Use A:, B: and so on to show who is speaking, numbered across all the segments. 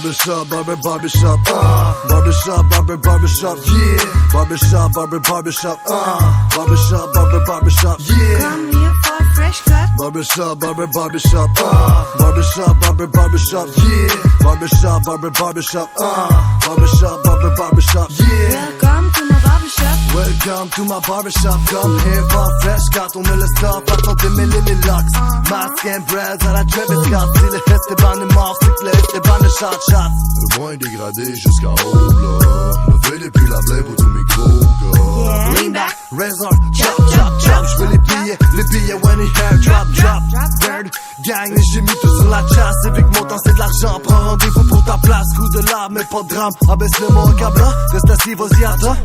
A: Barbershop, barbershop, barbershop, barbershop, yeah. Barbershop, barbershop, barbershop, barbershop, yeah.
B: Come here for a fresh cut.
A: Barbershop, barbershop, barbershop, barbershop, yeah. Barbershop, barbershop, barbershop, barbershop, yeah.
B: Welcome to my barbershop.
A: Welcome to my barbershop. Come here for a fresh cut. On met le stuff, attends démêler les locks. Mask and breads à la Travis Scott. Si le reste est ban de mort, c'est clair, c'est ban de shot.
C: Le moins dégradé jusqu'en haut, là. Levez les plus la blé pour tous mes gros gars.
B: Lean back.
A: Razor, chop, chop, chop. J'veux les billets when it hair drop, drop. Bird, gang, et j'ai mis tout sur la chasse. Et vu que mon temps c'est de l'argent, prends rendez-vous pour ta place. Coup de lard, mais pas de drame. Abaisse le mot câble, reste assis, vas-y, attends.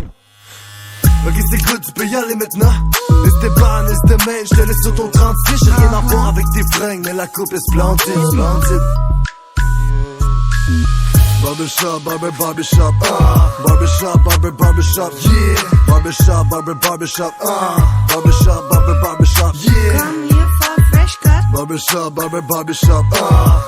A: Ok, c'est good, tu peux y aller maintenant. Esteban, Esteban, j'te laisse sur ton 36. J'ai rien à voir avec tes fringues, mais la coupe est splendide, splendide. Barbershop, barbershop, barbershop, barbershop, yeah. Barbershop, barbershop, barbershop, barbershop, yeah.
B: Come here for a fresh cut.
A: Barbershop, barbershop,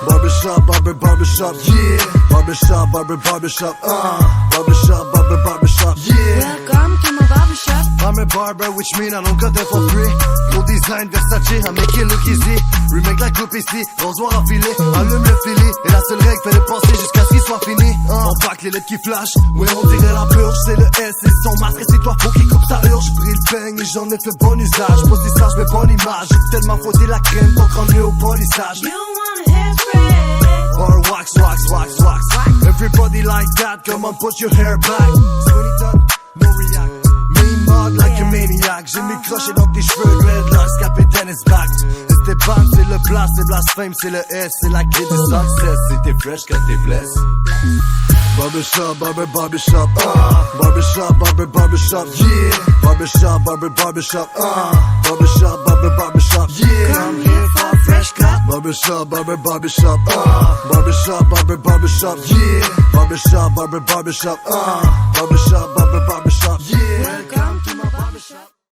A: barbershop, barbershop, yeah. Barbershop, barbershop, barbershop, barbershop, yeah.
B: Welcome to my barbershop.
A: I'm a barber, which mean I don't cut them for free. Gros design, Versace, I make it look easy. Remake la coupe ici, rasoir affilé, allume le filet. Et la seule règle, fais le passer jusqu'à ce qu'il soit fini. On pack les lettres qui flashent, ouais on dirait la purge. C'est le S et son masque, et c'est toi pour qui coupe sa urge. J'ai pris le peigne et j'en ai fait bon usage. Pose des sages, mais bonne image. J'ai tellement frotté la crème pour rendre mieux au polissage.
B: You want a hairspray?
A: Or wax, wax, wax, wax. Everybody like that, come on put your hair back. Skinny done, no react. Mean mud like a maniac. J'ai mis crochet dans tes cheveux, dreadlocks, capé tennis back. Esteban, c'est le blast, c'est blasphème, c'est le S, c'est la clé du success. C'est t'es fresh quand t'es blessé. Barbershop, barbershop, barbershop, barbershop, yeah. Barbershop, barbershop, barbershop, barbershop, yeah.
B: Come here for a fresh cut.
A: Barbershop, barbershop, barbershop, barbershop, yeah. Barbershop, barbershop, barbershop, barbershop, yeah.
B: Welcome to my barbershop.